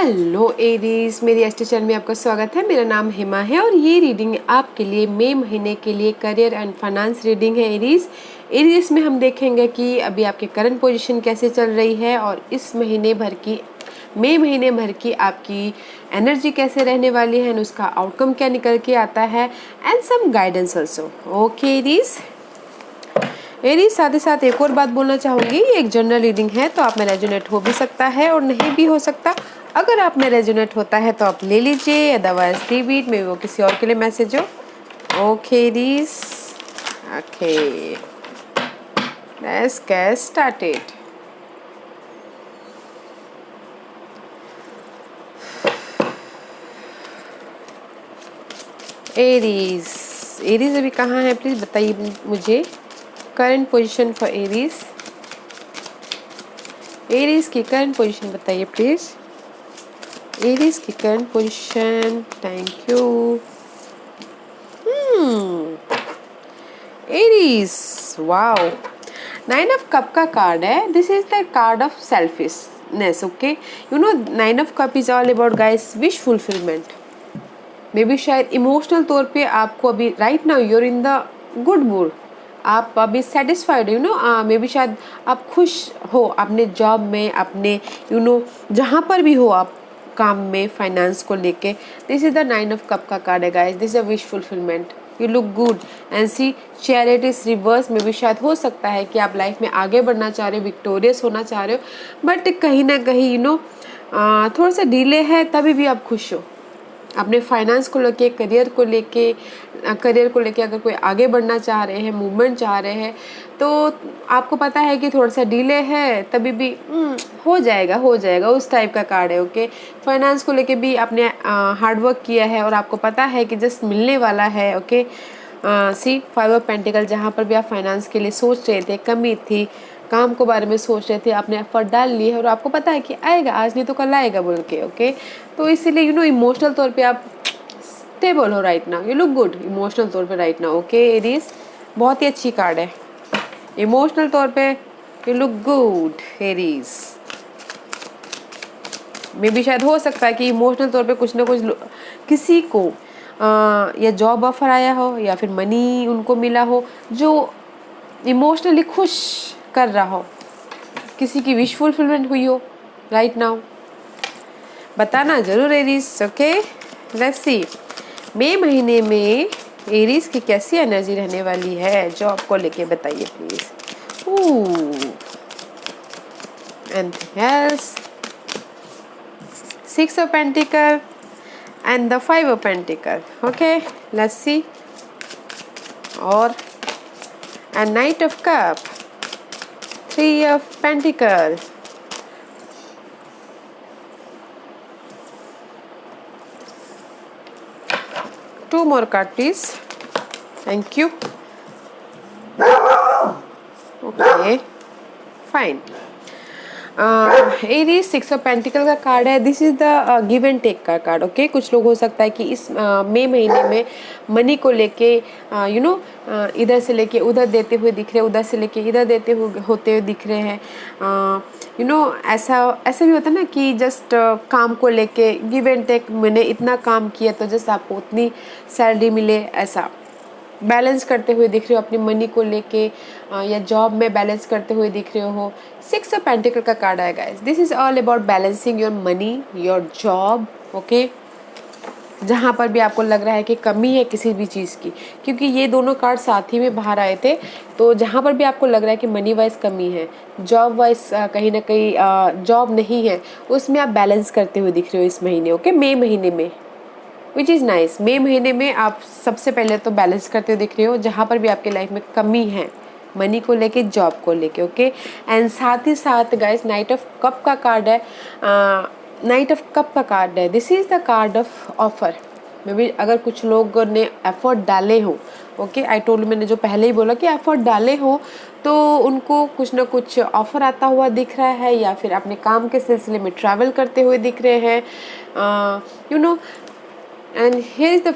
Hello Aries, मेरी astro channel में आपका स्वागत है। मेरा नाम हेमा है और ये रीडिंग आपके लिए मई महीने के लिए करियर एंड फाइनेंस रीडिंग है। एरीज में हम देखेंगे कि अभी आपके करंट पोजीशन कैसे चल रही है और इस महीने भर की मई महीने भर की आपकी एनर्जी कैसे रहने वाली है, उसका आउटकम क्या निकल के आता है and some guidance also. Okay Aries, साथ ही साथ एक और बात बोलना चाहूँगी, ये एक जनरल रीडिंग है तो आप में रेजोनेट हो भी सकता है और नहीं भी हो सकता। अगर आप में रेजोनेट होता है तो आप ले लीजिए, अदरवाइज लीव इट, मे वो किसी और के लिए मैसेज हो। Okay Aries, okay let's get started. Aries अभी कहाँ है प्लीज बताइए मुझे। करंट पोजीशन फॉर एरीज की करंट पोजीशन बताइए प्लीज। एरीज की current position, thank you. Aries, wow, 9 of cup का कार्ड है। This is the card of selfishness. Okay, you know 9 of cup is all about guys wish fulfilment. May be शायद emotional तौर पे आपको अभी right now you're in the good mood, आप अभी satisfied you know, may be शायद आप खुश हो अपने जॉब में, अपने जहाँ पर भी हो आप काम में, फाइनेंस को लेके। This is the 9 of cup का कार्ड है guys. This is a wish fulfilment. You look good and see charity is reverse. में भी शायद हो सकता है कि आप लाइफ में आगे बढ़ना चाह रहे हो, विक्टोरियस होना चाह रहे हो, बट कहीं ना कहीं थोड़ा सा डिले है, तभी भी आप खुश हो अपने फाइनेंस को लेके, करियर को लेके अगर कोई आगे बढ़ना चाह रहे हैं, मूवमेंट चाह रहे हैं, तो आपको पता है कि थोड़ा सा डिले है, तभी भी हो जाएगा उस टाइप का कार्ड है। ओके, फाइनेंस को लेके भी आपने हार्डवर्क किया है और आपको पता है कि जस्ट मिलने वाला है। ओके, सी 5 ऑफ पेंटिकल, जहाँ पर भी आप फाइनेंस के लिए सोच रहे थे, कमी थी, काम को बारे में सोच रहे थे, आपने एफर्ट डाल लिए है और आपको पता है कि आएगा, आज नहीं तो कल आएगा बोल के। ओके, तो इसीलिए इमोशनल तौर पे आप स्टेबल हो right now, you look good emotional तौर पे राइट नाउ। ओके एरीज, बहुत ही अच्छी कार्ड है इमोशनल तौर पे, यू लुक गुड एरीज। मे भी शायद हो सकता है कि इमोशनल तौर पे कुछ ना कुछ किसी को या जॉब ऑफर आया हो या फिर मनी उनको मिला हो जो इमोशनली खुश कर रहा हो, किसी की विश फुलफिलमेंट हुई हो राइट नाउ। बताना जरूर एरीज। ओके, लेट्स सी मई महीने में एरीज की कैसी एनर्जी रहने वाली है, जॉब को लेके बताइए please. And else 6 of pentacle and the 5 of pentacle. Okay, let's see. और and knight of cup, 3 of pentacle, two more card please, thank you. Okay, fine. Aries 6 of pentacle का card है। This is the give and take का card. Okay, कुछ लोग हो सकता है कि इस मई महीने में मनी को लेके इधर से लेके उधर देते हुए दिख रहे, उधर से लेके इधर देते हुए होते हुए दिख रहे हैं। ऐसा भी होता है ना कि जस्ट काम को लेके गिव एंड टेक, मैंने इतना काम किया तो जस्ट आपको उतनी सैलरी मिले, ऐसा बैलेंस करते हुए दिख रहे हो अपनी मनी को लेके, या जॉब में बैलेंस करते हुए दिख रहे हो। 6 ऑफ पेंटिकल का कार्ड है guys. This is all about balancing your money, your job. Okay, जहाँ पर भी आपको लग रहा है कि कमी है किसी भी चीज़ की, क्योंकि ये दोनों कार्ड साथ ही में बाहर आए थे, तो जहाँ पर भी आपको लग रहा है कि मनी वाइज कमी है, जॉब वाइज कहीं ना कहीं जॉब नहीं है, उसमें आप बैलेंस करते हुए दिख रहे हो इस महीने। ओके, मई महीने में, विच इज़ नाइस। मई महीने में आप सबसे पहले तो बैलेंस करते हुए दिख रहे हो, जहाँ पर भी आपके लाइफ में कमी है मनी को लेके, जॉब को लेके। ओके, एंड साथ ही साथ गाइस नाइट ऑफ कप का कार्ड है। नाइट ऑफ कप का कार्ड है। This is the card of offer. May be अगर कुछ लोगों ने एफर्ट डाले हो, ओके, आई टोल्ड, मैंने जो पहले ही बोला कि एफर्ट डाले हो तो उनको कुछ ना कुछ ऑफर आता हुआ दिख रहा है, या फिर अपने काम के सिलसिले में ट्रैवल करते हुए दिख रहे हैं, and here is the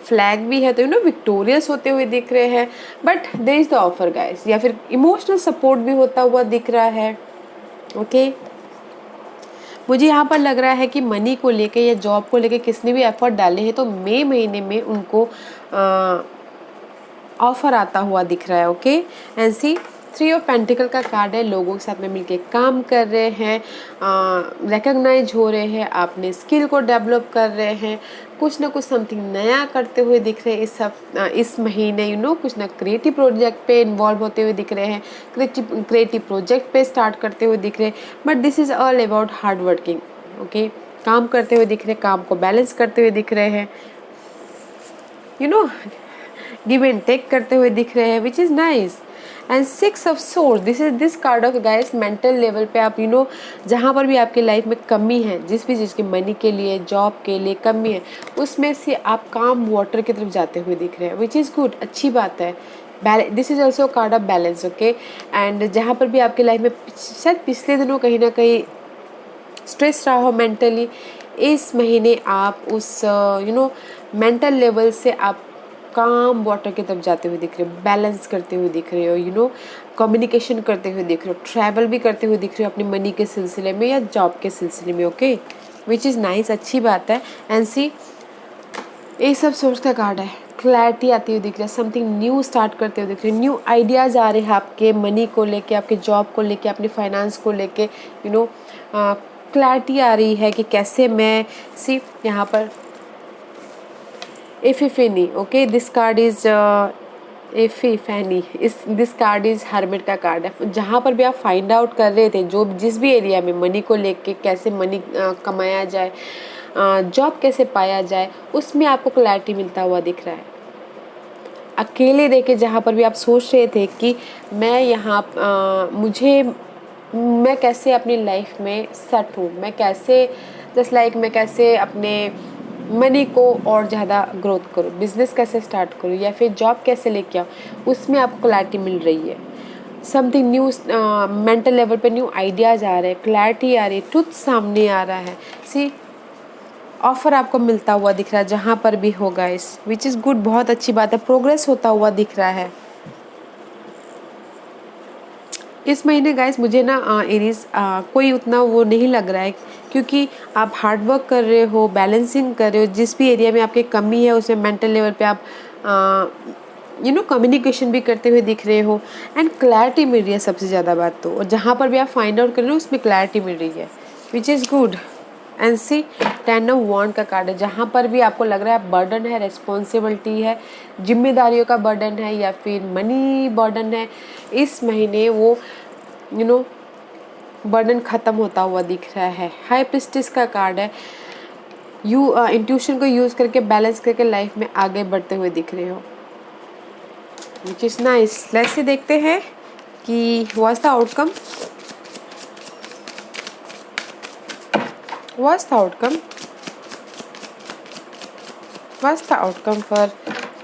flag भी है, तो विक्टोरियस होते हुए दिख रहे हैं, but there is the offer guys, या फिर इमोशनल सपोर्ट भी होता हुआ दिख रहा है। ओके, मुझे यहाँ पर लग रहा है कि मनी को लेके या जॉब को लेके किसने भी एफर्ट डाले हैं तो मई महीने में उनको ऑफर आता हुआ दिख रहा है। Okay, and see 3 of pentacle का कार्ड है, लोगों के साथ में मिलके काम कर रहे हैं, रिकग्नाइज हो रहे हैं, आपने स्किल को डेवलप कर रहे हैं, कुछ ना कुछ समथिंग नया करते हुए दिख रहे हैं इस महीने, कुछ ना क्रिएटिव प्रोजेक्ट पे इन्वॉल्व होते हुए दिख रहे हैं, क्रिएटिव प्रोजेक्ट पे स्टार्ट करते हुए दिख रहे हैं, but this is all about hard working. Okay, काम करते हुए दिख रहे हैं, काम को बैलेंस करते हुए दिख रहे हैं, गिव एंड टेक करते हुए दिख रहे हैं, विच is nice. And 6 of source, this card of guys mental level पे आप जहाँ पर भी आपकी लाइफ में कमी है, जिस भी चीज़ की मनी के लिए, जॉब के लिए कमी है, उसमें से आप काम वाटर की तरफ जाते हुए दिख रहे हैं, विच इज़ गुड, अच्छी बात है। This is also card of balance. Okay, and जहाँ पर भी आपकी लाइफ में शायद पिछले दिनों कहीं ना कहीं स्ट्रेस रहा हो मेंटली, इस महीने आप उस मेंटल लेवल से आप काम वाटर की तरफ जाते हुए दिख रहे हो, बैलेंस करते हुए दिख रहे हो, कम्युनिकेशन करते हुए दिख रहे हो, ट्रैवल भी करते हुए दिख रहे हो अपनी मनी के सिलसिले में या जॉब के सिलसिले में। ओके, विच इज़ नाइस, अच्छी बात है। एंड सी ये सब सोर्स का कार्ड है, क्लैरिटी आती हुई दिख रही है, समथिंग न्यू स्टार्ट करते हुए दिख रही है, न्यू आइडियाज़ आ रहे हैं आपके मनी को लेके, आपके जॉब को लेके, अपने फाइनेंस को लेके, क्लैरिटी आ रही है कि कैसे मैं यहाँ पर epiphany. Okay, this card is epiphany, this card is hermit का कार्ड है। जहाँ पर भी आप फाइंड आउट कर रहे थे, जिस भी एरिया में मनी को लेके, कैसे मनी कमाया जाए, जॉब कैसे पाया जाए, उसमें आपको क्लैरिटी मिलता हुआ दिख रहा है। अकेले रह के जहाँ पर भी आप सोच रहे थे कि मैं कैसे अपनी लाइफ में सेट हूँ, मैं कैसे अपने मनी को और ज़्यादा ग्रोथ करूँ, बिजनेस कैसे स्टार्ट करूँ या फिर जॉब कैसे लेके आऊँ, उसमें आपको क्लैरिटी मिल रही है। समथिंग न्यू, मेंटल लेवल पे न्यू आइडियाज़ आ रहे हैं, क्लैरिटी आ रही है, ट्रुथ सामने आ रहा है। ऑफर आपको मिलता हुआ दिख रहा है जहाँ पर भी होगा, विच इज़ गुड, बहुत अच्छी बात है। प्रोग्रेस होता हुआ दिख रहा है इस महीने गाइस। मुझे एरीज कोई उतना वो नहीं लग रहा है, क्योंकि आप हार्ड वर्क कर रहे हो, बैलेंसिंग कर रहे हो, जिस भी एरिया में आपकी कमी है उसमें मेंटल लेवल पे आप कम्युनिकेशन भी करते हुए दिख रहे हो, एंड क्लैरिटी मिल रही है सबसे ज़्यादा बात तो, और जहाँ पर भी आप फाइंड आउट कर रहे हो उसमें क्लैरिटी मिल रही है, which is good. And see 10 of wand का कार्ड है, जहाँ पर भी आपको लग रहा है बर्डन है, रिस्पॉन्सिबिलिटी है, जिम्मेदारियों का बर्डन है या फिर मनी बर्डन है, इस महीने वो बर्डन ख़त्म होता हुआ दिख रहा है। हाई प्रिस्टिस का कार्ड है, इंट्यूशन को यूज़ करके, बैलेंस करके लाइफ में आगे बढ़ते हुए दिख रहे हो, विच इज़ नाइस। लेट्स से देखते हैं कि what's the outcome, What's the outcome? What's the outcome for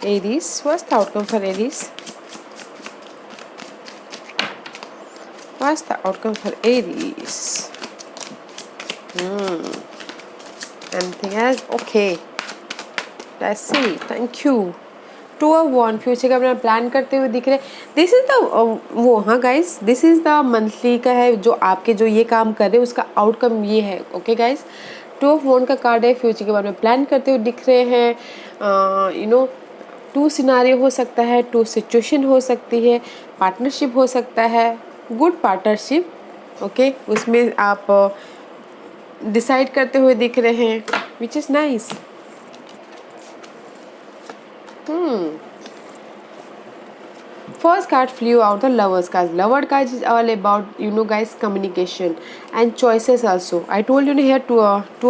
Aries? What's the outcome for Aries? What's the outcome for Aries? Anything else? Okay. Let's see. Thank you. 2 of Wands, future का अपना plan करते हुए दिख रहे। This is the हाँ guys, this is the monthly का है, जो आपके जो ये काम कर रहे हैं उसका आउटकम ये है। ओके गाइस, 2 of Wands का कार्ड है, फ्यूचर के बारे में प्लान करते हुए दिख रहे हैं। 2 सिनारियो हो सकता है, 2 सिचुएशन हो सकती है, पार्टनरशिप हो सकता है, गुड पार्टनरशिप। ओके, उसमें आप डिसाइड करते हुए दिख रहे हैं, विच is nice. First card flew out, the lovers card. Lover card is all about guys, communication and choices also. I told you here 2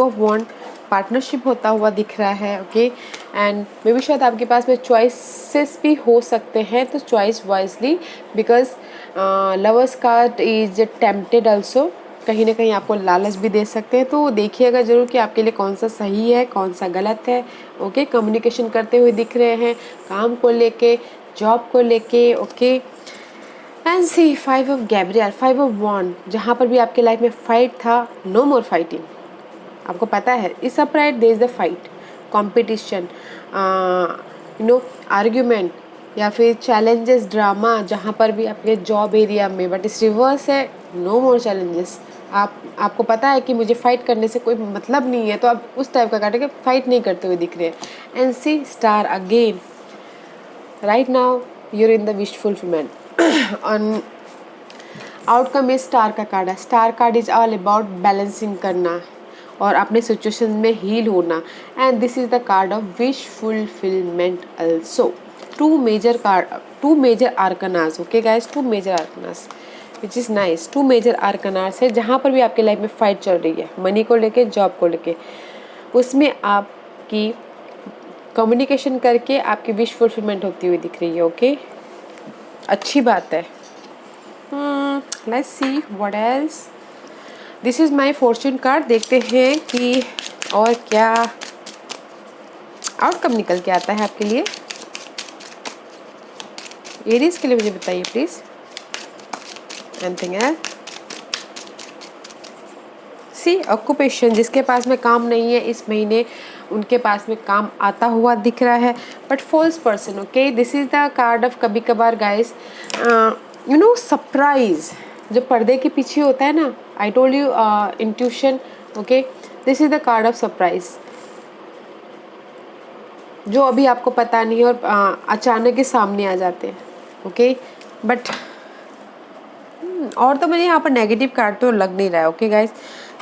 of Wands partnership होता हुआ दिख रहा है। ओके, एंड मे बी शायद आपके पास में चॉइसेस भी हो सकते हैं, तो choice wisely, because lovers card is tempted also, कहीं ना कहीं आपको लालच भी दे सकते हैं, तो देखिएगा जरूर कि आपके लिए कौन सा सही है, कौन सा गलत है। ओके, कम्युनिकेशन करते हुए दिख रहे हैं, काम को लेके, जॉब को लेके। Okay, and see 5 of Gabriel, 5 of wand, जहाँ पर भी आपके लाइफ में फाइट था, नो मोर फाइटिंग। आपको पता है इस upright there is the fight, competition, argument या फिर चैलेंजेस, ड्रामा, जहाँ पर भी आपके जॉब एरिया में, बट इस रिवर्स है, नो मोर चैलेंजेस, आपको पता है कि मुझे फाइट करने से कोई मतलब नहीं है, तो आप उस टाइप का कार्ड है कि फाइट नहीं करते हुए दिख रहे हैं। And see star again, right now you're in the wish fulfilment on outcome में स्टार का कार्ड है। Star card is all about balancing करना और अपने सिचुएशन में हील होना। And this is the card of wish fulfilment also. Two major arcanas, okay guys, two major arcanas which is nice. Two major arcanas है जहाँ पर भी आपके लाइफ में फाइट चल रही है, मनी को लेके, जॉब को लेके, उसमें आपकी कम्युनिकेशन करके आपकी विश फुलफिलमेंट होती हुई दिख रही है। ओके, अच्छी बात है। Let's see what else. This is my Fortune card. देखते हैं कि और क्या आउटकम निकल के आता है आपके लिए। एरीज के लिए मुझे बताइए please. Anything else? See occupation, जिसके पास में काम नहीं है इस महीने उनके पास में काम आता हुआ दिख रहा है, but false person. Okay, this is the card of कभी कभार गाइस यू नो सरप्राइज, जो पर्दे के पीछे होता है ना, आई told you intuition. Okay, this is the card of surprise, जो अभी आपको पता नहीं है और अचानक ही सामने आ जाते हैं। ओके, बट और तो मुझे यहाँ पर नेगेटिव कार्ड तो लग नहीं रहा है। ओके गाइस,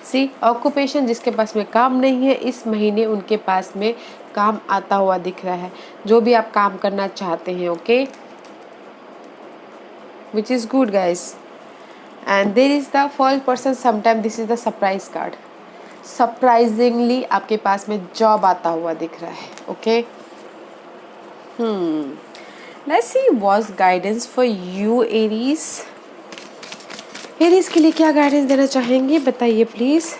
सी ऑक्यूपेशन, जिसके पास में काम नहीं है इस महीने उनके पास में काम आता हुआ दिख रहा है, जो भी आप काम करना चाहते हैं। Okay, which is good guys. And there is the first person, sometime this is the surprise card. Surprisingly आपके पास में जॉब आता हुआ दिख रहा है। Okay, let's see what's guidance for you Aries. Aries के लिए क्या गाइडेंस देना चाहेंगे, बताइए please.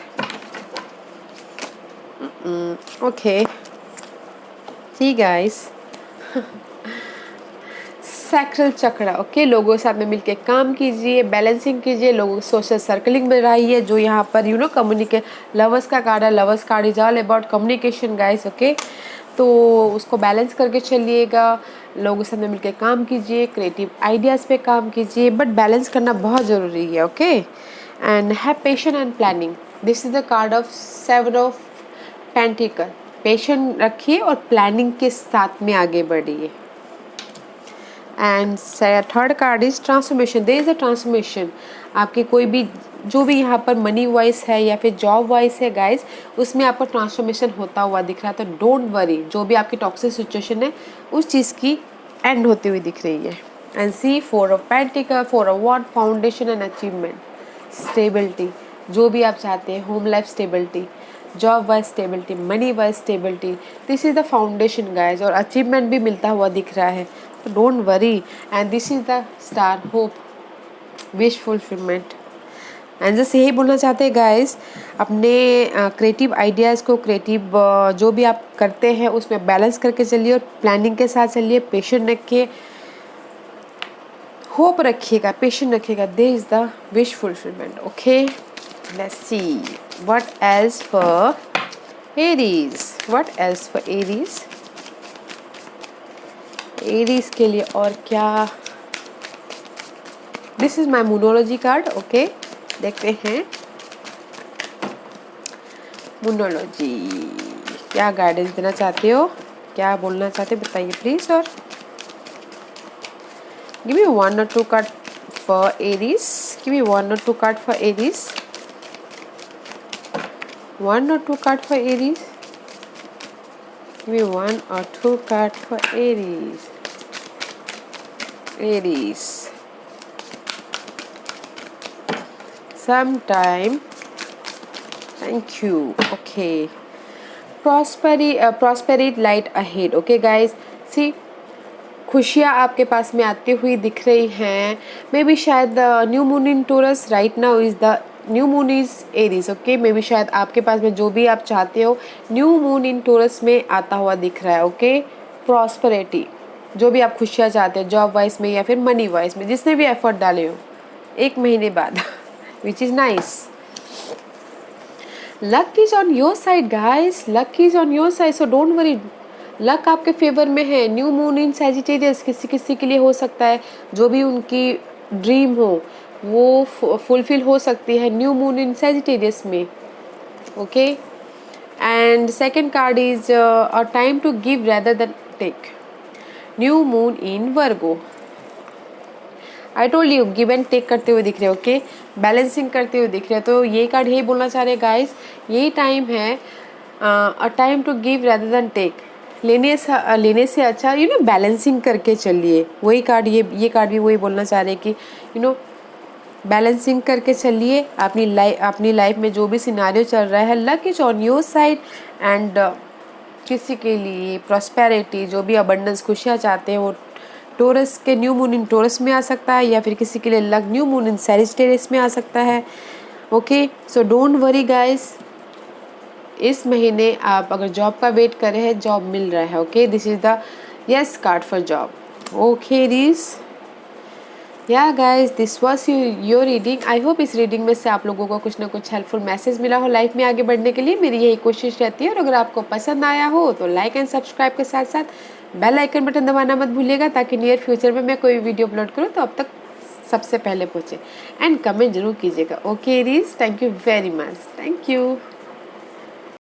Okay, see guys, sacral चक्र। ओके, लोगों के साथ में मिलके काम कीजिए, बैलेंसिंग कीजिए, लोगों सोशल सर्कलिंग में रहिए, जो यहाँ पर यू नो कम्युनिकेट। लवर्स का कार्ड है, lovers card is all about communication guys. Okay, तो उसको बैलेंस करके चलिएगा, लोगों के साथ में मिलकर काम कीजिए, क्रिएटिव आइडियाज़ पे काम कीजिए, बट बैलेंस करना बहुत ज़रूरी है। Okay, and have patience and planning. This is the card of 7 of pentacle. Patience रखिए और प्लानिंग के साथ में आगे बढ़िए। And third card is transformation. There is a transformation, आपके कोई भी जो भी यहाँ पर मनी वाइज है या फिर जॉब वाइज है गाइस, उसमें आपको ट्रांसफॉर्मेशन होता हुआ दिख रहा है। तो डोंट वरी, जो भी आपकी टॉक्सिक सिचुएशन है उस चीज़ की एंड होती हुई दिख रही है। And see 4 of pentacle, 4 of wand, foundation and achievement, stability, जो भी आप चाहते हैं, home life stability, job wise stability, money wise stability, this is the foundation guys. और अचीवमेंट भी मिलता हुआ दिख रहा है, तो don't worry. And this is the star, hope, wish fulfilment. And just यही बोलना चाहते हैं गाइस, अपने क्रिएटिव आइडियाज़ को, क्रिएटिव जो भी आप करते हैं उसमें बैलेंस करके चलिए और प्लानिंग के साथ चलिए, पेशेंट रखिए, होप रखिएगा, पेशेंट रखिएगा। This is the wish fulfilment. Okay, let's see what else for Aries. What else for Aries? Aries के लिए और क्या? This is my moonology card. Okay, देखते हैं मूनोलॉजी क्या गाइडेंस देना चाहते हो, क्या बोलना चाहते हो, बताइए प्लीज। और give me 1 or 2 card for Aries. Give me 1 or 2 card for Aries. 1 or 2 card for Aries. Give me 1 or 2 card for Aries. Aries, sometime, thank you. Okay, prosperity light ahead. Okay guys, see, खुशियाँ आपके पास में आती हुई दिख रही हैं। Maybe शायद new moon in Taurus right now is the new moon is Aries. Okay, maybe शायद आपके पास में जो भी आप चाहते हो न्यू मून इन टोरस में आता हुआ दिख रहा है। ओके, प्रॉस्पेरिटी, जो भी आप खुशियाँ चाहते हो जॉब वाइज में या फिर मनी वाइज में, जिसने भी एफर्ट डाले हो 1 महीने बाद which is nice. Luck is on your side guys, luck is on your side, so don't worry. Luck आपके फेवर में है। न्यू मून इन सैजिटेरियस किसी किसी के लिए हो सकता है, जो भी उनकी ड्रीम हो वो फुलफिल हो सकती है न्यू मून इन सेजिटेरियस में, okay. And second card is a time to give rather than take, new moon in Virgo. I told you give and take करते हुए दिख रहे हो, ओके, बैलेंसिंग करते हुए दिख रहे हो। तो ये कार्ड यही बोलना चाह रहे गाइस, यही टाइम है a time to give rather than take, लेने से अच्छा यू नो बैलेंसिंग करके चलिए। वही कार्ड ये कार्ड भी वही बोलना चाह रहे हैं कि यू नो बैलेंसिंग करके चलिए। अपनी लाइफ में जो भी सिनारियो चल रहा है, luck is on your side. And किसी के लिए प्रॉस्पेरिटी, जो भी अबंडेंस, खुशियाँ चाहते हैं, वो टोरस के न्यू मून इन टोरस में आ सकता है, या फिर किसी के लिए लक न्यू मून इन सैजिटेरियस में आ सकता है, okay. So don't worry guys, इस महीने आप अगर जॉब का वेट कर रहे हैं, जॉब मिल रहा है, okay. This is the yes card for job, okay Aries. Yeah guys this was your reading. I hope इस रीडिंग में से आप लोगों को कुछ ना कुछ हेल्पफुल मैसेज मिला हो लाइफ में आगे बढ़ने के लिए। मेरी यही कोशिश रहती है। और अगर आपको पसंद आया हो तो लाइक एंड सब्सक्राइब के साथ साथ बेल आइकन बटन दबाना मत भूलिएगा, ताकि नियर फ्यूचर में मैं कोई वीडियो अपलोड करूँ तो अब तक सबसे पहले पहुँचे। एंड कमेंट जरूर कीजिएगा, okay Aries. Thank you very much, thank you.